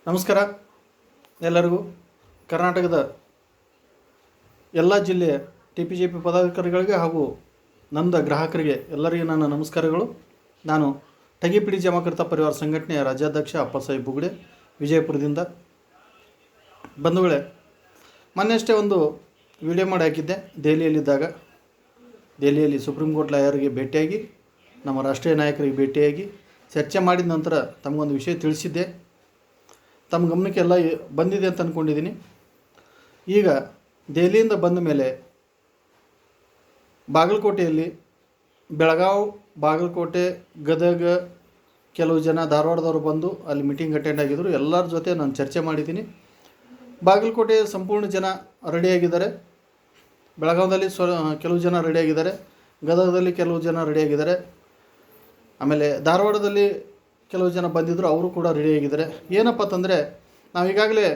ನಮಸ್ಕಾರ ಎಲ್ಲರಿಗೂ. ಕರ್ನಾಟಕದ ಎಲ್ಲ ಜಿಲ್ಲೆಯ TPJP ಪದಾಧಿಕಾರಿಗಳಿಗೆ ಹಾಗೂ ನಮ್ಮದ ಗ್ರಾಹಕರಿಗೆ ಎಲ್ಲರಿಗೂ ನನ್ನ ನಮಸ್ಕಾರಗಳು. ನಾನು ಟಗಿಪಿಡಿ ಜಮಾಕರ್ತ ಪರಿವಾರ ಸಂಘಟನೆಯ ರಾಜ್ಯಾಧ್ಯಕ್ಷ ಅಪ್ಪಸಾಹೇಬ್ ಬುಗುಡೆ, ವಿಜಯಪುರದಿಂದ. ಬಂಧುಗಳೇ, ಮೊನ್ನೆಯಷ್ಟೇ ಒಂದು ವಿಡಿಯೋ ಮಾಡಿ ಹಾಕಿದ್ದೆ. ದೆಹಲಿಯಲ್ಲಿ ಸುಪ್ರೀಂ ಕೋರ್ಟ್ ಲಾಯರ್ಗೆ ಭೇಟಿಯಾಗಿ, ನಮ್ಮ ರಾಷ್ಟ್ರೀಯ ನಾಯಕರಿಗೆ ಭೇಟಿಯಾಗಿ ಚರ್ಚೆ ಮಾಡಿದ ನಂತರ ತಮಗೊಂದು ವಿಷಯ ತಿಳಿಸಿದ್ದೆ. ತಮ್ಮ ಗಮನಕ್ಕೆ ಎಲ್ಲ ಬಂದಿದೆ ಅಂತ ಅಂದ್ಕೊಂಡಿದ್ದೀನಿ. ಈಗ ದೆಹಲಿಯಿಂದ ಬಂದ ಮೇಲೆ ಬಾಗಲಕೋಟೆಯಲ್ಲಿ, ಬೆಳಗಾವಿ, ಬಾಗಲಕೋಟೆ, ಗದಗ ಕೆಲವು ಜನ ಧಾರವಾಡದವರು ಬಂದು ಅಲ್ಲಿ ಮೀಟಿಂಗ್ ಅಟೆಂಡ್ ಆಗಿದ್ದರು. ಎಲ್ಲರ ಜೊತೆ ನಾನು ಚರ್ಚೆ ಮಾಡಿದ್ದೀನಿ. ಬಾಗಲಕೋಟೆ ಸಂಪೂರ್ಣ ಜನ ರೆಡಿಯಾಗಿದ್ದಾರೆ. ಬೆಳಗಾವಿಯಲ್ಲಿ ಕೆಲವು ಜನ ರೆಡಿಯಾಗಿದ್ದಾರೆ. ಗದಗದಲ್ಲಿ ಕೆಲವು ಜನ ರೆಡಿಯಾಗಿದ್ದಾರೆ. ಆಮೇಲೆ ಧಾರವಾಡದಲ್ಲಿ ಕೆಲವು ಜನ ಬಂದಿದ್ದರು, ಅವರು ಕೂಡ ರೆಡಿಯಾಗಿದ್ದಾರೆ. ಏನಪ್ಪ ಅಂತಂದರೆ, ನಾವು ಈಗಾಗಲೇ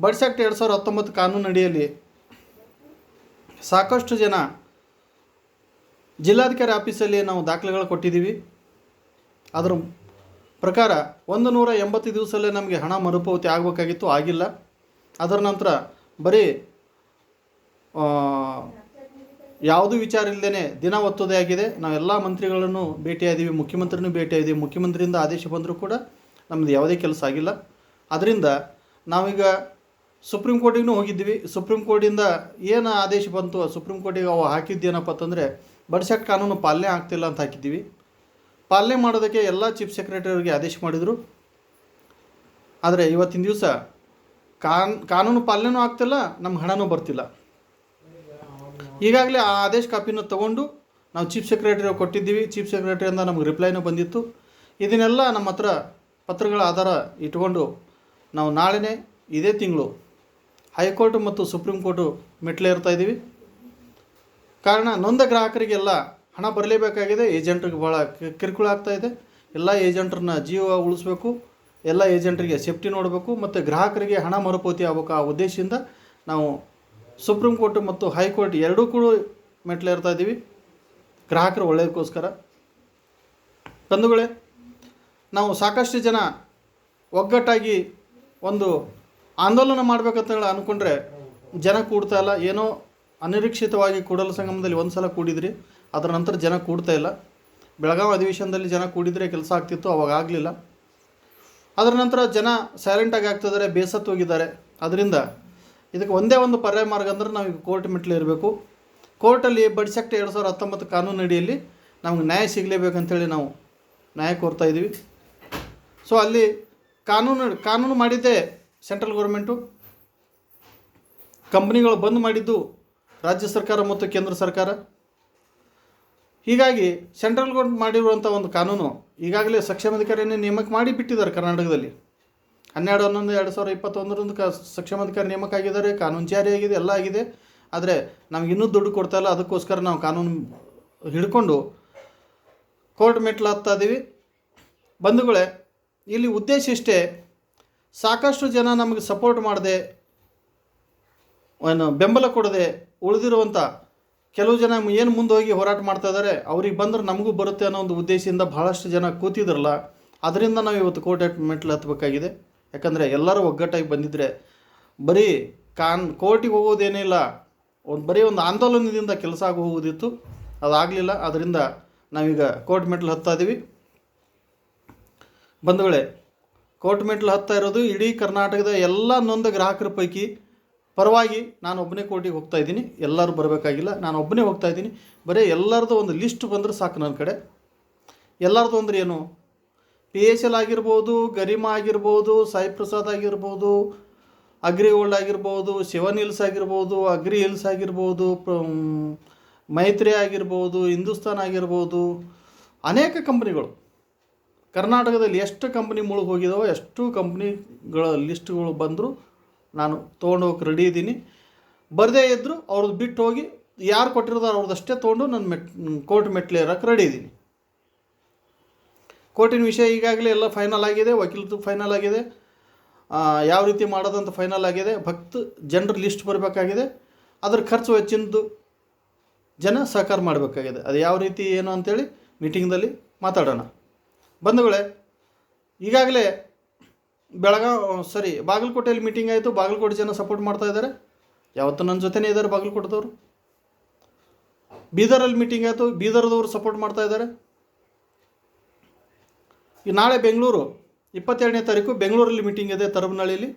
ಬಡ್ಸ್ ಆ್ಯಕ್ಟ್ 2019 ಕಾನೂನು ಅಡಿಯಲ್ಲಿ ಸಾಕಷ್ಟು ಜನ ಜಿಲ್ಲಾಧಿಕಾರಿ ಆಫೀಸಲ್ಲಿ ನಾವು ದಾಖಲೆಗಳು ಕೊಟ್ಟಿದ್ದೀವಿ. ಅದರ ಪ್ರಕಾರ 180 ದಿವಸದಲ್ಲೇ ನಮಗೆ ಹಣ ಮರುಪಾವತಿ ಆಗಬೇಕಾಗಿತ್ತು, ಆಗಿಲ್ಲ. ಅದರ ನಂತರ ಬರೀ ಯಾವುದೂ ವಿಚಾರ ಇಲ್ಲದೇ ದಿನ ಒತ್ತೋದೇ ಆಗಿದೆ. ನಾವೆಲ್ಲ ಮಂತ್ರಿಗಳನ್ನು ಭೇಟಿಯಾದ್ದೀವಿ, ಮುಖ್ಯಮಂತ್ರಿನೂ ಭೇಟಿಯಾದ್ದೀವಿ. ಮುಖ್ಯಮಂತ್ರಿಯಿಂದ ಆದೇಶ ಬಂದರೂ ಕೂಡ ನಮ್ಮದು ಯಾವುದೇ ಕೆಲಸ ಆಗಿಲ್ಲ. ಅದರಿಂದ ನಾವೀಗ ಸುಪ್ರೀಂ ಕೋರ್ಟಿಗೂ ಹೋಗಿದ್ದೀವಿ. ಸುಪ್ರೀಂ ಕೋರ್ಟಿಂದ ಏನು ಆದೇಶ ಬಂತು, ಸುಪ್ರೀಂ ಕೋರ್ಟಿಗೆ ಅವು ಹಾಕಿದ್ದೇನಪ್ಪ ಅಂತಂದರೆ, ಬಡ್ಸ್ ಆ್ಯಕ್ಟ್ ಕಾನೂನು ಪಾಲನೆ ಆಗ್ತಿಲ್ಲ ಅಂತ ಹಾಕಿದ್ದೀವಿ. ಪಾಲನೆ ಮಾಡೋದಕ್ಕೆ ಎಲ್ಲ ಚೀಫ್ ಸೆಕ್ರೆಟರಿಯವರಿಗೆ ಆದೇಶ ಮಾಡಿದರು. ಆದರೆ ಇವತ್ತಿನ ದಿವಸ ಕಾನೂನು ಪಾಲನೆಯೂ ಆಗ್ತಿಲ್ಲ, ನಮ್ಮ ಹಣನೂ ಬರ್ತಿಲ್ಲ. ಈಗಾಗಲೇ ಆ ಆದೇಶ ಕಾಪಿನ ತೊಗೊಂಡು ನಾವು ಚೀಫ್ ಸೆಕ್ರೆಟರಿಗೆ ಕೊಟ್ಟಿದ್ದೀವಿ. ಚೀಫ್ ಸೆಕ್ರೆಟರಿಯಿಂದ ನಮಗೆ ರಿಪ್ಲೈನೂ ಬಂದಿತ್ತು. ಇದನ್ನೆಲ್ಲ ನಮ್ಮ ಹತ್ರ ಪತ್ರಗಳ ಆಧಾರ ಇಟ್ಕೊಂಡು ನಾವು ನಾಳೆನೇ ಇದೇ ತಿಂಗಳು ಹೈಕೋರ್ಟ್ ಮತ್ತು ಸುಪ್ರೀಂ ಕೋರ್ಟು ಮೆಟ್ಲೇರ್ತಾಯಿದ್ದೀವಿ. ಕಾರಣ, ನೊಂದ ಗ್ರಾಹಕರಿಗೆಲ್ಲ ಹಣ ಬರಲೇಬೇಕಾಗಿದೆ. ಏಜೆಂಟ್ರಿಗೆ ಭಾಳ ಕಿರುಕುಳ ಆಗ್ತಾಯಿದೆ. ಎಲ್ಲ ಏಜೆಂಟ್ರನ್ನ ಜೀವ ಉಳಿಸ್ಬೇಕು, ಎಲ್ಲ ಏಜೆಂಟ್ರಿಗೆ ಸೇಫ್ಟಿ ನೋಡಬೇಕು, ಮತ್ತು ಗ್ರಾಹಕರಿಗೆ ಹಣ ಮರುಪಾವತಿ ಆಗಬೇಕು. ಆ ಉದ್ದೇಶದಿಂದ ನಾವು ಸುಪ್ರೀಂ ಕೋರ್ಟ್ ಮತ್ತು ಹೈಕೋರ್ಟ್ ಎರಡೂ ಕೂಡ ಮೆಟ್ಲೇರ್ತಾ ಇದ್ದೀವಿ, ಗ್ರಾಹಕರ ಒಳ್ಳೆಯದಕ್ಕೋಸ್ಕರ. ಬಂಧುಗಳೇ, ನಾವು ಸಾಕಷ್ಟು ಜನ ಒಗ್ಗಟ್ಟಾಗಿ ಒಂದು ಆಂದೋಲನ ಮಾಡಬೇಕಂತ ಹೇಳಿ ಅಂದ್ಕೊಂಡ್ರೆ ಜನ ಕೂಡ್ತಾ ಇಲ್ಲ. ಏನೋ ಅನಿರೀಕ್ಷಿತವಾಗಿ ಕೂಡಲ ಸಂಗಮದಲ್ಲಿ ಒಂದು ಸಲ ಕೂಡಿದ್ರಿ, ಅದರ ನಂತರ ಜನ ಕೂಡ್ತಾ ಇಲ್ಲ. ಬೆಳಗಾವಿ ಅಧಿವೇಶನದಲ್ಲಿ ಜನ ಕೂಡಿದರೆ ಕೆಲಸ ಆಗ್ತಿತ್ತು, ಅವಾಗ ಆಗಲಿಲ್ಲ. ಅದರ ನಂತರ ಜನ ಸೈಲೆಂಟಾಗಿ ಆಗ್ತಿದ್ದಾರೆ, ಬೇಸತ್ತು ಹೋಗಿದ್ದಾರೆ. ಅದರಿಂದ ಇದಕ್ಕೆ ಒಂದೇ ಒಂದು ಪರ್ಯಾಯ ಮಾರ್ಗ ಅಂದರೆ ನಾವೀಗ ಕೋರ್ಟ್ ಮೆಟ್ಲು ಇರಬೇಕು. ಕೋರ್ಟಲ್ಲಿ ಬಡ್ಸ್ ಆ್ಯಕ್ಟ್ 2019 ಕಾನೂನು ಅಡಿಯಲ್ಲಿ ನಮಗೆ ನ್ಯಾಯ ಸಿಗಲೇಬೇಕಂತೇಳಿ ನಾವು ನ್ಯಾಯ ಕೋರ್ತಾ ಇದ್ದೀವಿ. ಸೊ ಅಲ್ಲಿ ಕಾನೂನು ಮಾಡಿದ್ದೇ ಸೆಂಟ್ರಲ್ ಗೌರ್ಮೆಂಟು, ಕಂಪ್ನಿಗಳು ಬಂದ್ ಮಾಡಿದ್ದು ರಾಜ್ಯ ಸರ್ಕಾರ ಮತ್ತು ಕೇಂದ್ರ ಸರ್ಕಾರ. ಹೀಗಾಗಿ ಸೆಂಟ್ರಲ್ ಗೌರ್ಮೆಂಟ್ ಮಾಡಿರುವಂಥ ಒಂದು ಕಾನೂನು ಈಗಾಗಲೇ ಸಕ್ಷಮಾಧಿಕಾರಿಯನ್ನೇ ನೇಮಕ ಮಾಡಿ ಬಿಟ್ಟಿದ್ದಾರೆ ಕರ್ನಾಟಕದಲ್ಲಿ. 12/11/2021 ಸಕ್ಷಮಾಧಿಕಾರಿ ನೇಮಕ ಆಗಿದ್ದಾರೆ, ಕಾನೂನು ಜಾರಿಯಾಗಿದೆ, ಎಲ್ಲ ಆಗಿದೆ. ಆದರೆ ನಮಗಿನ್ನೂ ದುಡ್ಡು ಕೊಡ್ತಾಯಿಲ್ಲ. ಅದಕ್ಕೋಸ್ಕರ ನಾವು ಕಾನೂನು ಹಿಡ್ಕೊಂಡು ಕೋರ್ಟ್ ಮೆಟ್ಲು ಹತ್ತಾ ಇದ್ದೀವಿ. ಬಂಧುಗಳೇ, ಇಲ್ಲಿ ಉದ್ದೇಶ ಇಷ್ಟೇ, ಸಾಕಷ್ಟು ಜನ ನಮಗೆ ಸಪೋರ್ಟ್ ಮಾಡದೆ, ಬೆಂಬಲ ಕೊಡದೆ ಉಳಿದಿರುವಂಥ ಕೆಲವು ಜನ ಏನು ಮುಂದೆ ಹೋಗಿ ಹೋರಾಟ ಮಾಡ್ತಾ ಇದ್ದಾರೆ, ಅವ್ರಿಗೆ ಬಂದ್ರೆ ನಮಗೂ ಬರುತ್ತೆ ಅನ್ನೋ ಒಂದು ಉದ್ದೇಶದಿಂದ ಭಾಳಷ್ಟು ಜನ ಕೂತಿದ್ರಲ್ಲ. ಅದರಿಂದ ನಾವು ಇವತ್ತು ಕೋರ್ಟ್ ಮೆಟ್ಲು ಹತ್ತಬೇಕಾಗಿದೆ. ಯಾಕಂದರೆ ಎಲ್ಲರೂ ಒಗ್ಗಟ್ಟಾಗಿ ಬಂದಿದ್ದರೆ ಬರೀ ಕೋರ್ಟಿಗೆ ಹೋಗೋದೇನಿಲ್ಲ, ಬರೀ ಒಂದು ಆಂದೋಲನದಿಂದ ಕೆಲಸ ಆಗಿ ಹೋಗೋದಿತ್ತು, ಅದಾಗಲಿಲ್ಲ. ಅದರಿಂದ ನಾವೀಗ ಕೋರ್ಟ್ ಮೆಟ್ಲು ಹತ್ತಾ ಇದ್ದೀವಿ. ಬಂಧುಗಳೇ, ಕೋರ್ಟ್ ಮೆಟ್ಲು ಹತ್ತಾ ಇರೋದು ಇಡೀ ಕರ್ನಾಟಕದ ಎಲ್ಲ ನೊಂದ ಗ್ರಾಹಕರ ಪೈಕಿ ಪರವಾಗಿ ನಾನು ಒಬ್ಬನೇ ಕೋರ್ಟಿಗೆ ಹೋಗ್ತಾ ಇದ್ದೀನಿ. ಎಲ್ಲರೂ ಬರಬೇಕಾಗಿಲ್ಲ, ನಾನು ಒಬ್ಬನೇ ಹೋಗ್ತಾ ಇದ್ದೀನಿ. ಬರೀ ಎಲ್ಲರದ್ದು ಒಂದು ಲಿಸ್ಟ್ ಬಂದರೆ ಸಾಕು ನನ್ನ ಕಡೆ. ಎಲ್ಲರದ್ದು ಅಂದರೆ ಏನು, PSL ಆಗಿರ್ಬೋದು, ಗರಿಮಾ ಆಗಿರ್ಬೋದು, ಸಾಯಿ ಪ್ರಸಾದ್ ಆಗಿರ್ಬೋದು, ಅಗ್ರಿ ಗೋಲ್ಡ್ ಆಗಿರ್ಬೋದು, ಶಿವನ್ ಹಿಲ್ಸ್ ಆಗಿರ್ಬೋದು, ಅಗ್ರಿ ಹಿಲ್ಸ್ ಆಗಿರ್ಬೋದು, ಮೈತ್ರಿ ಆಗಿರ್ಬೋದು, ಹಿಂದೂಸ್ತಾನ್ ಆಗಿರ್ಬೋದು, ಅನೇಕ ಕಂಪ್ನಿಗಳು ಕರ್ನಾಟಕದಲ್ಲಿ ಎಷ್ಟು ಕಂಪ್ನಿ ಮುಳುಗಿ ಹೋಗಿದಾವೋ ಎಷ್ಟು ಕಂಪ್ನಿಗಳ ಲಿಸ್ಟ್ಗಳು ಬಂದರೂ ನಾನು ತೊಗೊಂಡು ಹೋಗಿ ರೆಡಿ ಇದ್ದೀನಿ. ಬರದೇ ಇದ್ದರೂ ಅವ್ರದ್ದು ಬಿಟ್ಟು ಹೋಗಿ ಯಾರು ಕೊಟ್ಟಿರೋದಾರು ಅವ್ರದ್ದಷ್ಟೇ ತೊಗೊಂಡು ನಾನು ಕೋರ್ಟ್ ಮೆಟ್ಲೇರಕ್ಕೆ ರೆಡಿ ಇದ್ದೀನಿ. ಕೋರ್ಟಿನ ವಿಷಯ ಈಗಾಗಲೇ ಎಲ್ಲ ಫೈನಲ್ ಆಗಿದೆ, ವಕೀಲರು ಫೈನಲ್ ಆಗಿದೆ, ಯಾವ ರೀತಿ ಮಾಡೋದಂತ ಫೈನಲ್ ಆಗಿದೆ. ಜನರ ಲಿಸ್ಟ್ ಬರಬೇಕಾಗಿದೆ. ಅದರ ಖರ್ಚು ವೆಚ್ಚಿಂದು ಜನ ಸಹಕಾರ ಮಾಡಬೇಕಾಗಿದೆ. ಅದು ಯಾವ ರೀತಿ ಏನು ಅಂಥೇಳಿ ಮೀಟಿಂಗ್ದಲ್ಲಿ ಮಾತಾಡೋಣ. ಬಂಧುಗಳೇ, ಈಗಾಗಲೇ ಬಾಗಲಕೋಟೆಯಲ್ಲಿ ಮೀಟಿಂಗ್ ಆಯಿತು. ಬಾಗಲಕೋಟೆ ಜನ ಸಪೋರ್ಟ್ ಮಾಡ್ತಾ ಇದ್ದಾರೆ, ಯಾವತ್ತೂ ನನ್ನ ಜೊತೆನೇ ಇದ್ದಾರೆ ಬಾಗಲಕೋಟೆದವರು. ಬೀದರಲ್ಲಿ ಮೀಟಿಂಗ್ ಆಯಿತು, ಬೀದರ್ದವರು ಸಪೋರ್ಟ್ ಮಾಡ್ತಾ ಇದ್ದಾರೆ. ಈ ನಾಳೆ ಬೆಂಗಳೂರು 22ನೇ ತಾರೀಕು ಬೆಂಗಳೂರಲ್ಲಿ ಮೀಟಿಂಗ್ ಇದೆ ತರಬನಹಳ್ಳಿಯಲ್ಲಿ.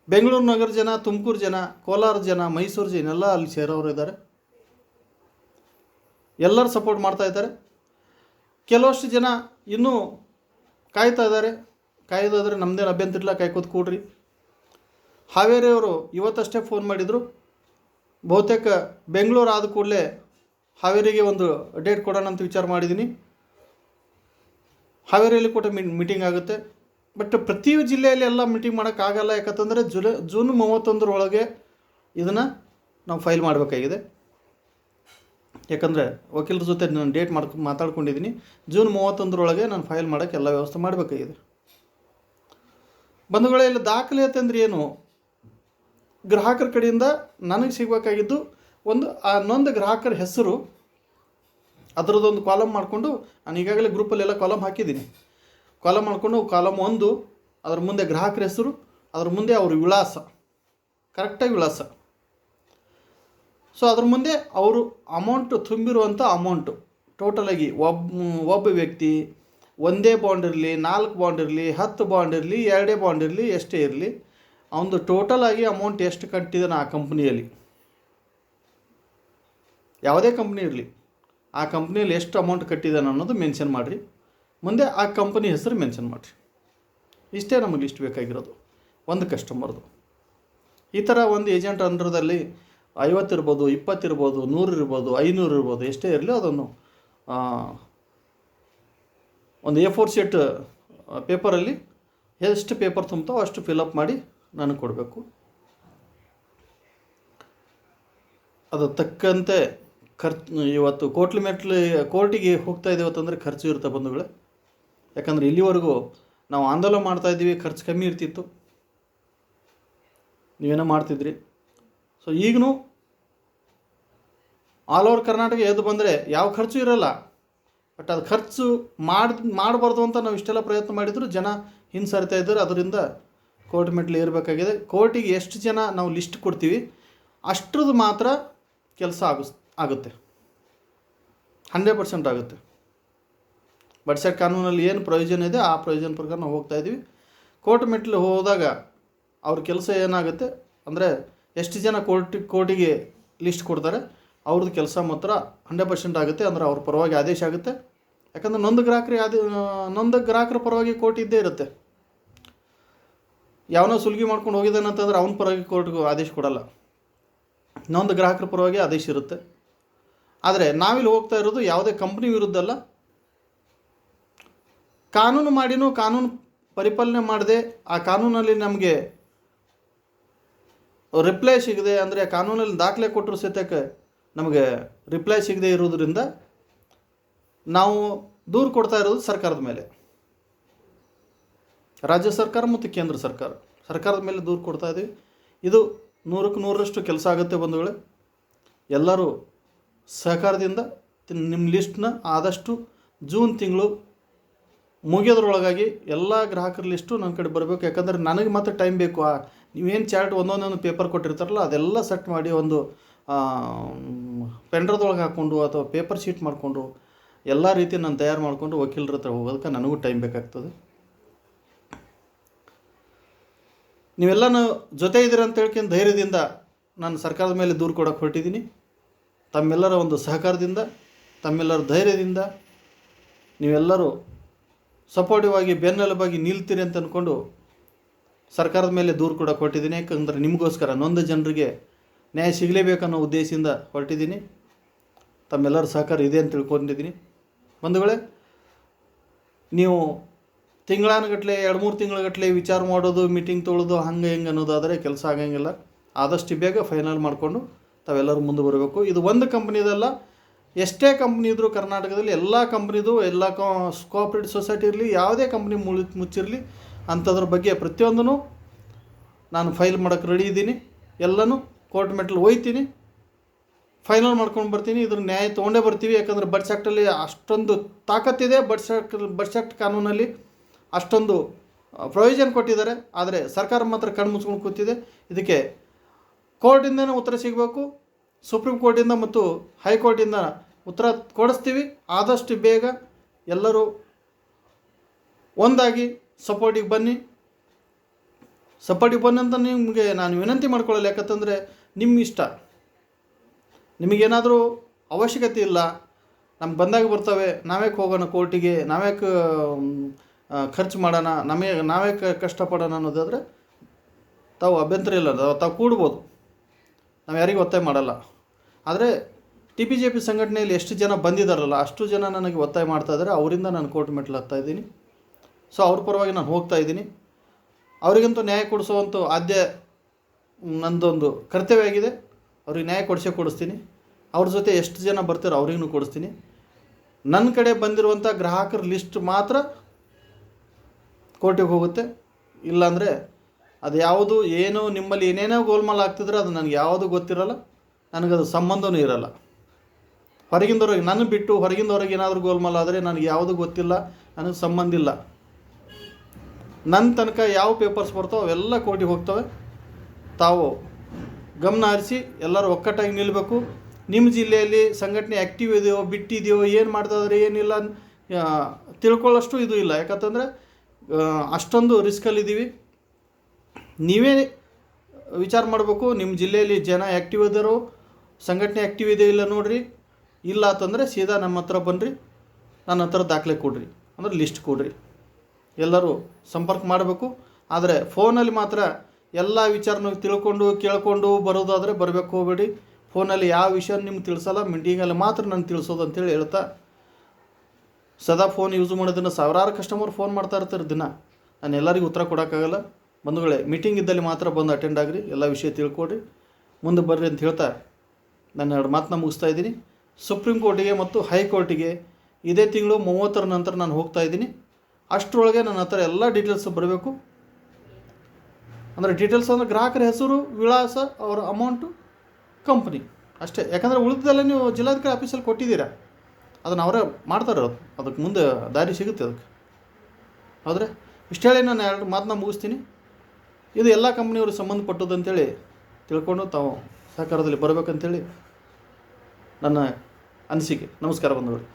ಬೆಂಗಳೂರು ನಗರ ಜನ, ತುಮಕೂರು ಜನ, ಕೋಲಾರ ಜನ, ಮೈಸೂರು ಜನ ಎಲ್ಲ ಅಲ್ಲಿ ಸೇರೋರು ಇದ್ದಾರೆ. ಎಲ್ಲರೂ ಸಪೋರ್ಟ್ ಮಾಡ್ತಾ ಇದ್ದಾರೆ. ಕೆಲವಷ್ಟು ಜನ ಇನ್ನೂ ಕಾಯ್ತಾ ಇದ್ದಾರೆ. ಕಾಯ್ದಾದ್ರೆ ನಮ್ಮದೇನು ಅಭ್ಯಂತರ ಇಲ್ಲ, ಕಾಯ್ಕೋದು ಕೂಡ್ರಿ. ಹಾವೇರಿಯವರು ಇವತ್ತಷ್ಟೇ ಫೋನ್ ಮಾಡಿದರು. ಬಹುತೇಕ ಬೆಂಗಳೂರು ಆದ ಕೂಡಲೇ ಹಾವೇರಿಗೆ ಒಂದು ಡೇಟ್ ಕೊಡೋಣ ಅಂತ ವಿಚಾರ ಮಾಡಿದ್ದೀನಿ. ಹಾವೇರಿಯಲ್ಲಿ ಕೂಡ ಮೀಟಿಂಗ್ ಆಗುತ್ತೆ. ಬಟ್ ಪ್ರತಿ ಜಿಲ್ಲೆಯಲ್ಲಿ ಎಲ್ಲ ಮೀಟಿಂಗ್ ಮಾಡೋಕ್ಕಾಗಲ್ಲ. ಯಾಕಂತಂದರೆ ಜೂನ್ 31 ಇದನ್ನು ನಾವು ಫೈಲ್ ಮಾಡಬೇಕಾಗಿದೆ. ಯಾಕಂದರೆ ವಕೀಲರ ಜೊತೆ ನಾನು ಡೇಟ್ ಮಾತಾಡ್ಕೊಂಡಿದ್ದೀನಿ. ಜೂನ್ 31 ನಾನು ಫೈಲ್ ಮಾಡೋಕ್ಕೆ ಎಲ್ಲ ವ್ಯವಸ್ಥೆ ಮಾಡಬೇಕಾಗಿದೆ. ಬಂಧುಗಳೇ, ಇಲ್ಲಿ ದಾಖಲಾತಿ ಅಂದರೆ ಏನು? ಗ್ರಾಹಕರ ಕಡೆಯಿಂದ ನನಗೆ ಸಿಗಬೇಕಾಗಿದ್ದು ಆ ನೊಂದ ಗ್ರಾಹಕರ ಹೆಸರು, ಅದರದ್ದೊಂದು ಕಾಲಮ್ ಮಾಡಿಕೊಂಡು, ನಾನು ಈಗಾಗಲೇ ಗ್ರೂಪಲ್ಲೆಲ್ಲ ಕಾಲಮ್ ಹಾಕಿದ್ದೀನಿ. ಕಾಲಮ್ ಮಾಡಿಕೊಂಡು ಕಾಲಮ್ 1 ಅದರ ಮುಂದೆ ಗ್ರಾಹಕರ ಹೆಸರು, ಅದರ ಮುಂದೆ ಅವ್ರ ವಿಳಾಸ, ಕರೆಕ್ಟಾಗಿ ವಿಳಾಸ. ಸೊ ಅದ್ರ ಮುಂದೆ ಅವರು ಅಮೌಂಟ್ ತುಂಬಿರುವಂಥ ಅಮೌಂಟು ಟೋಟಲಾಗಿ ಒಬ್ಬ ವ್ಯಕ್ತಿ ಒಂದೇ ಬಾಂಡ್ ಇರಲಿ, 4 ಬಾಂಡ್ ಇರಲಿ, 10 ಬಾಂಡ್ ಇರಲಿ, 2 ಬಾಂಡ್ ಇರಲಿ, ಎಷ್ಟೇ ಇರಲಿ, ಅವನದು ಟೋಟಲಾಗಿ ಅಮೌಂಟ್ ಎಷ್ಟು ಕಟ್ಟಿದ್ದಾನೆ ಆ ಕಂಪ್ನಿಯಲ್ಲಿ, ಯಾವುದೇ ಕಂಪ್ನಿ ಇರಲಿ, ಆ ಕಂಪ್ನಿಯಲ್ಲಿ ಎಷ್ಟು ಅಮೌಂಟ್ ಕಟ್ಟಿದ್ದಾನೆ ಅನ್ನೋದು ಮೆನ್ಷನ್ ಮಾಡಿರಿ. ಮುಂದೆ ಆ ಕಂಪ್ನಿ ಹೆಸರು ಮೆನ್ಷನ್ ಮಾಡಿರಿ. ಇಷ್ಟೇ ನಮಗೆ ಲಿಸ್ಟ್ ಬೇಕಾಗಿರೋದು ಒಂದು ಕಸ್ಟಮರ್ದು. ಈ ಥರ ಒಂದು ಏಜೆಂಟ್ ಅಂಡರ್ದಲ್ಲಿ 50 ಇರ್ಬೋದು, 20 ಇರ್ಬೋದು, 100 ಇರ್ಬೋದು, 500 ಇರ್ಬೋದು, ಎಷ್ಟೇ ಇರಲಿ ಅದನ್ನು ಒಂದು A4 ಶೀಟ್ ಪೇಪರಲ್ಲಿ ಎಷ್ಟು ಪೇಪರ್ ತುಂಬ್ತಾವೋ ಅಷ್ಟು ಫಿಲಪ್ ಮಾಡಿ ನನಗೆ ಕೊಡಬೇಕು. ಅದು ತಕ್ಕಂತೆ ಇವತ್ತು ಕೋರ್ಟಿಗೆ ಹೋಗ್ತಾ ಇದ್ದೀವಿ ಅಂತಂದರೆ ಖರ್ಚು ಇರುತ್ತೆ ಬಂಧುಗಳೇ. ಯಾಕಂದರೆ ಇಲ್ಲಿವರೆಗೂ ನಾವು ಆಂದೋಲನ ಮಾಡ್ತಾಯಿದ್ದೀವಿ, ಖರ್ಚು ಕಮ್ಮಿ ಇರ್ತಿತ್ತು, ನೀವೇನೋ ಮಾಡ್ತಿದ್ರಿ. ಸೊ ಈಗಲೂ ಆಲ್ ಓವರ್ ಕರ್ನಾಟಕ ಎದ್ದು ಬಂದರೆ ಯಾವ ಖರ್ಚು ಇರೋಲ್ಲ. ಬಟ್ ಅದು ಖರ್ಚು ಮಾಡಬಾರ್ದು ಅಂತ ನಾವು ಇಷ್ಟೆಲ್ಲ ಪ್ರಯತ್ನ ಮಾಡಿದ್ರು ಜನ ಹಿಂಸರಿತಾ ಇದ್ದಾರೆ. ಅದರಿಂದ ಕೋರ್ಟ್ ಮೆಟ್ಲು ಏರಬೇಕಾಗಿದೆ. ಕೋರ್ಟಿಗೆ ಎಷ್ಟು ಜನ ನಾವು ಲಿಸ್ಟ್ ಕೊಡ್ತೀವಿ ಅಷ್ಟ್ರದ್ದು ಮಾತ್ರ ಕೆಲಸ ಆಗುತ್ತೆ, 100% ಆಗುತ್ತೆ. ಬಡ್ಸೆಟ್ ಕಾನೂನಲ್ಲಿ ಏನು ಪ್ರಯೋಜನ ಇದೆ ಆ ಪ್ರಯೋಜನ ಪ್ರಕಾರ ನಾವು ಹೋಗ್ತಾಯಿದ್ದೀವಿ. ಕೋರ್ಟ್ ಮೆಟ್ಲು ಹೋದಾಗ ಅವ್ರ ಕೆಲಸ ಏನಾಗುತ್ತೆ ಅಂದರೆ ಎಷ್ಟು ಜನ ಕೋರ್ಟಿಗೆ ಲಿಸ್ಟ್ ಕೊಡ್ತಾರೆ ಅವ್ರದ್ದು ಕೆಲಸ ಮಾತ್ರ 100% ಆಗುತ್ತೆ. ಅಂದರೆ ಅವ್ರ ಪರವಾಗಿ ಆದೇಶ ಆಗುತ್ತೆ. ಯಾಕಂದರೆ ನೊಂದ ಗ್ರಾಹಕರ ಪರವಾಗಿ ಕೋರ್ಟ್ ಇದ್ದೇ ಇರುತ್ತೆ. ಯಾವನೋ ಸುಲ್ಗಿ ಮಾಡ್ಕೊಂಡು ಹೋಗಿದ್ದಾನೆ ಅಂತಂದ್ರೆ ಅವನ ಪರವಾಗಿ ಕೋರ್ಟ್ಗೆ ಆದೇಶ ಕೊಡಲ್ಲ, ನೊಂದ ಗ್ರಾಹಕರ ಪರವಾಗಿ ಆದೇಶ ಇರುತ್ತೆ. ಆದರೆ ನಾವಿಲ್ಲಿ ಹೋಗ್ತಾ ಇರೋದು ಯಾವುದೇ ಕಂಪ್ನಿ ವಿರುದ್ಧ ಅಲ್ಲ. ಕಾನೂನು ಮಾಡಿನೂ ಕಾನೂನು ಪರಿಪಾಲನೆ ಮಾಡದೆ ಆ ಕಾನೂನಲ್ಲಿ ನಮಗೆ ರಿಪ್ಲೈ ಸಿಗದೆ, ಅಂದರೆ ಕಾನೂನಲ್ಲಿ ದಾಖಲೆ ಕೊಟ್ಟರು ಸಹಿತಕ್ಕೆ ನಮಗೆ ರಿಪ್ಲೈ ಸಿಗದೆ ಇರೋದ್ರಿಂದ ನಾವು ದೂರು ಕೊಡ್ತಾ ಇರೋದು ಸರ್ಕಾರದ ಮೇಲೆ, ರಾಜ್ಯ ಸರ್ಕಾರ ಮತ್ತು ಕೇಂದ್ರ ಸರ್ಕಾರದ ಮೇಲೆ ದೂರು ಕೊಡ್ತಾ ಇದ್ದೀವಿ. ಇದು 100ಕ್ಕೆ 100ರಷ್ಟು ಕೆಲಸ ಆಗುತ್ತೆ ಬಂಧುಗಳೇ. ಎಲ್ಲರೂ ಸಹಕಾರದಿಂದ ನಿಮ್ಮ ಲಿಸ್ಟ್ನ ಆದಷ್ಟು ಜೂನ್ ತಿಂಗಳು ಮುಗಿಯೋದ್ರೊಳಗಾಗಿ ಎಲ್ಲ ಗ್ರಾಹಕರ ಲಿಸ್ಟು ನನ್ನ ಕಡೆ ಬರಬೇಕು. ಯಾಕಂದರೆ ನನಗೆ ಮತ್ತೆ ಟೈಮ್ ಬೇಕು. ನೀವೇನು ಚಾರ್ಟ್ ಒಂದೊಂದೊಂದು ಪೇಪರ್ ಕೊಟ್ಟಿರ್ತಾರಲ್ಲ ಅದೆಲ್ಲ ಸೆಟ್ ಮಾಡಿ ಒಂದು ಪೆಂಡ್ರದೊಳಗೆ ಹಾಕ್ಕೊಂಡು ಅಥವಾ ಪೇಪರ್ ಶೀಟ್ ಮಾಡಿಕೊಂಡು ಎಲ್ಲ ರೀತಿ ನಾನು ತಯಾರು ಮಾಡಿಕೊಂಡು ವಕೀಲರ ಹತ್ರ ಹೋಗೋದಕ್ಕೆ ನನಗೂ ಟೈಮ್ ಬೇಕಾಗ್ತದೆ. ನೀವೆಲ್ಲನೂ ಜೊತೆ ಇದ್ದೀರ ಅಂತ ಹೇಳ್ಕೊಂಡು ಧೈರ್ಯದಿಂದ ನಾನು ಸರ್ಕಾರದ ಮೇಲೆ ದೂರು ಕೊಡೋಕ್ಕೆ ಹೊರಟಿದ್ದೀನಿ. ತಮ್ಮೆಲ್ಲರ ಒಂದು ಸಹಕಾರದಿಂದ, ತಮ್ಮೆಲ್ಲರ ಧೈರ್ಯದಿಂದ ನೀವೆಲ್ಲರೂ ಸಪೋರ್ಟಿವ್ ಆಗಿ ಬೆನ್ನೆಲುಬಾಗಿ ನಿಲ್ತೀರಿ ಅಂತ ಅಂದ್ಕೊಂಡು ಸರ್ಕಾರದ ಮೇಲೆ ದೂರು ಕೊಡೋಕ್ಕೆ ಹೊರಟಿದ್ದೀನಿ. ಯಾಕಂದರೆ ನಿಮಗೋಸ್ಕರ ನೊಂದ ಜನರಿಗೆ ನ್ಯಾಯ ಸಿಗಲೇಬೇಕನ್ನೋ ಉದ್ದೇಶದಿಂದ ಹೊರಟಿದ್ದೀನಿ. ತಮ್ಮೆಲ್ಲರ ಸಹಕಾರ ಇದೆ ಅಂತ ತಿಳ್ಕೊಂಡಿದ್ದೀನಿ. ಬಂಧುಗಳೇ, ನೀವು ತಿಂಗಳಾನುಗಟ್ಟಲೆ 2-3 ತಿಂಗಳಗಟ್ಟಲೆ ವಿಚಾರ ಮಾಡೋದು, ಮೀಟಿಂಗ್ ತೊಗೊಳ್ಳೋದು, ಹಂಗೆ ಹಿಂಗೆ ಅನ್ನೋದಾದರೆ ಕೆಲಸ ಆಗಂಗಿಲ್ಲ. ಆದಷ್ಟು ಬೇಗ ಫೈನಲ್ ಮಾಡಿಕೊಂಡು ತಾವೆಲ್ಲರೂ ಮುಂದೆ ಬರಬೇಕು. ಇದು ಒಂದು ಕಂಪ್ನಿದಲ್ಲ, ಎಷ್ಟೇ ಕಂಪ್ನಿ ಇದ್ದರೂ ಕರ್ನಾಟಕದಲ್ಲಿ ಎಲ್ಲ ಕಂಪ್ನಿದು, ಎಲ್ಲ ಕೋಆಪ್ರೇಟಿವ್ ಸೊಸೈಟಿ ಇರಲಿ, ಯಾವುದೇ ಕಂಪ್ನಿ ಮುಚ್ಚಿರಲಿ, ಅಂಥದ್ರ ಬಗ್ಗೆ ಪ್ರತಿಯೊಂದೂ ನಾನು ಫೈಲ್ ಮಾಡೋಕ್ಕೆ ರೆಡಿ ಇದ್ದೀನಿ. ಎಲ್ಲನೂ ಕೋರ್ಟ್ ಮೆಟ್ಲು ಹೋಯ್ತೀನಿ, ಫೈನಲ್ ಮಾಡ್ಕೊಂಡು ಬರ್ತೀನಿ. ಇದ್ರ ನ್ಯಾಯ ತೊಗೊಂಡೇ ಬರ್ತೀವಿ. ಯಾಕಂದರೆ ಬಡ್ಸ್ ಆ್ಯಕ್ಟಲ್ಲಿ ಅಷ್ಟೊಂದು ತಾಕತ್ತಿದೆ, ಬಡ್ಸ್ ಆ್ಯಕ್ಟ್ ಕಾನೂನಲ್ಲಿ ಅಷ್ಟೊಂದು ಪ್ರೊವಿಷನ್ ಕೊಟ್ಟಿದ್ದಾರೆ. ಆದರೆ ಸರ್ಕಾರ ಮಾತ್ರ ಕಣ್ಣು ಮುಚ್ಕೊಂಡು ಕೂತಿದೆ. ಇದಕ್ಕೆ ಕೋರ್ಟಿಂದನೇ ಉತ್ತರ ಸಿಗಬೇಕು. ಸುಪ್ರೀಂ ಕೋರ್ಟಿಂದ ಮತ್ತು ಹೈಕೋರ್ಟಿಂದ ಉತ್ತರ ಕೊಡಿಸ್ತೀವಿ. ಆದಷ್ಟು ಬೇಗ ಎಲ್ಲರೂ ಒಂದಾಗಿ ಸಪೋರ್ಟಿಗೆ ಬನ್ನಿ ಅಂತ ನಿಮಗೆ ನಾನು ವಿನಂತಿ ಮಾಡ್ಕೊಳ್ಳಲ್ಲ. ಯಾಕಂತಂದರೆ ನಿಮ್ಮ ಇಷ್ಟ. ನಿಮಗೇನಾದರೂ ಅವಶ್ಯಕತೆ ಇಲ್ಲ, ನಮ್ಗೆ ಬಂದಾಗ ಬರ್ತವೆ, ನಾವ್ಯಾಕೆ ಹೋಗೋಣ ಕೋರ್ಟಿಗೆ, ನಾವ್ಯಾಕೆ ಖರ್ಚು ಮಾಡೋಣ, ನಾವೇ ಕಷ್ಟಪಡೋಣ ಅನ್ನೋದಾದರೆ ತಾವು ಅಭ್ಯಂತರ ಇಲ್ಲ, ತಾವು ಕೂಡ್ಬೋದು. ನಾವು ಯಾರಿಗೂ ಒತ್ತಾಯ ಮಾಡಲ್ಲ. ಆದರೆ TPJP ಸಂಘಟನೆಯಲ್ಲಿ ಎಷ್ಟು ಜನ ಬಂದಿದ್ದಾರಲ್ಲ ಅಷ್ಟು ಜನ ನನಗೆ ಒತ್ತಾಯ ಮಾಡ್ತಾಯಿದ್ದಾರೆ. ಅವರಿಂದ ನಾನು ಕೋರ್ಟ್ ಮೆಟ್ಲು ಹತ್ತಾ ಇದ್ದೀನಿ. ಸೊ ಅವ್ರ ಪರವಾಗಿ ನಾನು ಹೋಗ್ತಾ ಇದ್ದೀನಿ. ಅವರಿಗಂತೂ ನ್ಯಾಯ ಕೊಡಿಸುವಂಥ ನಂದೊಂದು ಕರ್ತವ್ಯ ಆಗಿದೆ. ಅವ್ರಿಗೆ ನ್ಯಾಯ ಕೊಡಿಸ್ತೀನಿ. ಅವ್ರ ಜೊತೆ ಎಷ್ಟು ಜನ ಬರ್ತಾರೋ ಅವ್ರಿಗೂ ಕೊಡಿಸ್ತೀನಿ. ನನ್ನ ಕಡೆ ಬಂದಿರುವಂಥ ಗ್ರಾಹಕರ ಲಿಸ್ಟ್ ಮಾತ್ರ ಕೋರ್ಟಿಗೆ ಹೋಗುತ್ತೆ. ಇಲ್ಲಾಂದರೆ ಅದು ಯಾವುದು ಏನು ನಿಮ್ಮಲ್ಲಿ ಏನೇನೋ ಗೋಲ್ಮಾಲ್ ಆಗ್ತಿದ್ರೆ ಅದು ನನಗೆ ಯಾವುದು ಗೊತ್ತಿರಲ್ಲ, ನನಗದು ಸಂಬಂಧವೂ ಇರಲ್ಲ. ಹೊರಗಿಂದವ್ರಿಗೆ ನನ್ನ ಬಿಟ್ಟು ಹೊರಗಿಂದವ್ರಿಗೆ ಏನಾದರೂ ಗೋಲ್ಮಾಲ್ ಆದರೆ ನನಗೆ ಯಾವುದು ಗೊತ್ತಿಲ್ಲ, ನನಗೆ ಸಂಬಂಧ ಇಲ್ಲ. ನನ್ನ ತನಕ ಯಾವ ಪೇಪರ್ಸ್ ಬರ್ತಾವೆ ಅವೆಲ್ಲ ಕೋರ್ಟಿಗೆ ಹೋಗ್ತವೆ. ತಾವು ಗಮನ ಹರಿಸಿ ಎಲ್ಲರೂ ಒಕ್ಕಟ್ಟಾಗಿ ನಿಲ್ಲಬೇಕು. ನಿಮ್ಮ ಜಿಲ್ಲೆಯಲ್ಲಿ ಸಂಘಟನೆ ಆ್ಯಕ್ಟಿವ್ ಇದೆಯೋ ಬಿಟ್ಟಿದೆಯೋ, ಏನು ಮಾಡ್ತಾಯಿದ್ರೆ ಏನಿಲ್ಲ ತಿಳ್ಕೊಳ್ಳೋಷ್ಟು ಇದು ಇಲ್ಲ. ಯಾಕಂತಂದರೆ ಅಷ್ಟೊಂದು ರಿಸ್ಕಲ್ಲಿದ್ದೀವಿ. ನೀವೇ ವಿಚಾರ ಮಾಡಬೇಕು. ನಿಮ್ಮ ಜಿಲ್ಲೆಯಲ್ಲಿ ಜನ ಆ್ಯಕ್ಟಿವ್ ಇದ್ದಾರೋ, ಸಂಘಟನೆ ಆ್ಯಕ್ಟಿವ್ ಇದೆಯೋ ಇಲ್ಲ ನೋಡಿರಿ. ಇಲ್ಲ ಅಂತಂದರೆ ಸೀದಾ ನಮ್ಮ ಹತ್ರ ಬನ್ನಿರಿ, ನನ್ನ ಹತ್ರ ದಾಖಲೆ ಕೊಡ್ರಿ, ಅಂದರೆ ಲಿಸ್ಟ್ ಕೊಡ್ರಿ. ಎಲ್ಲರೂ ಸಂಪರ್ಕ ಮಾಡಬೇಕು. ಆದರೆ ಫೋನಲ್ಲಿ ಮಾತ್ರ ಎಲ್ಲ ವಿಚಾರನ ಕೇಳಿಕೊಂಡು ಬರೋದಾದರೆ ಬರಬೇಕು ಹೋಗಬೇಡಿ. ಫೋನಲ್ಲಿ ಯಾವ ವಿಷಯ ನಿಮ್ಗೆ ತಿಳಿಸಲ್ಲ, ಮೀಟಿಂಗಲ್ಲಿ ಮಾತ್ರ ನಾನು ತಿಳಿಸೋದು ಅಂತೇಳಿ ಹೇಳ್ತಾ, ಸದಾ ಫೋನ್ ಯೂಸ್ ಮಾಡೋದನ್ನು ಸಾವಿರಾರು ಕಸ್ಟಮರ್ ಫೋನ್ ಮಾಡ್ತಾ ಇರ್ತಾರೆ ದಿನ. ನಾನು ಎಲ್ಲರಿಗೂ ಉತ್ತರ ಕೊಡೋಕ್ಕಾಗಲ್ಲ. ಬಂಧುಗಳೇ, ಮೀಟಿಂಗ್ ಇದ್ದಲ್ಲಿ ಮಾತ್ರ ಬಂದು ಅಟೆಂಡ್ ಆಗಿರಿ, ಎಲ್ಲ ವಿಷಯ ತಿಳ್ಕೊಡ್ರಿ, ಮುಂದೆ ಬರ್ರಿ ಅಂತ ಹೇಳ್ತಾ ನಾನು 2 ಮಾತನ್ನ ಮುಗಿಸ್ತಾ ಇದ್ದೀನಿ. ಸುಪ್ರೀಂ ಕೋರ್ಟಿಗೆ ಮತ್ತು ಹೈಕೋರ್ಟಿಗೆ ಇದೇ ತಿಂಗಳು 30ರ ನಂತರ ನಾನು ಹೋಗ್ತಾ ಇದ್ದೀನಿ. ಅಷ್ಟರೊಳಗೆ ನನ್ನ ಹತ್ರ ಎಲ್ಲ ಡೀಟೇಲ್ಸ್ ಬರಬೇಕು. ಅಂದರೆ ಡೀಟೇಲ್ಸ್ ಅಂದರೆ ಗ್ರಾಹಕರ ಹೆಸರು, ವಿಳಾಸ, ಅವರ ಅಮೌಂಟು, ಕಂಪ್ನಿ ಅಷ್ಟೇ. ಯಾಕಂದರೆ ಉಳಿದೆಲ್ಲ ನೀವು ಜಿಲ್ಲಾಧಿಕಾರಿ ಆಫೀಸಲ್ಲಿ ಕೊಟ್ಟಿದ್ದೀರಾ, ಅದನ್ನು ಅವರೇ ಮಾಡ್ತಾರೆ. ಅದಕ್ಕೆ ಮುಂದೆ ದಾರಿ ಸಿಗುತ್ತೆ ಅದಕ್ಕೆ. ಹೌದ್ರೆ ಇಷ್ಟು ಹೇಳಿ ನಾನು 2 ಮಾತನ್ನ ಮುಗಿಸ್ತೀನಿ. ಇದು ಎಲ್ಲ ಕಂಪ್ನಿಯವ್ರಿಗೆ ಸಂಬಂಧಪಟ್ಟದ್ದು ಅಂತೇಳಿ ತಿಳ್ಕೊಂಡು ತಾವು ಸಹಕಾರದಲ್ಲಿ ಬರಬೇಕಂತೇಳಿ ನನ್ನ ಅನಿಸಿಕೆ. ನಮಸ್ಕಾರ ಬಂಧುಗಳು.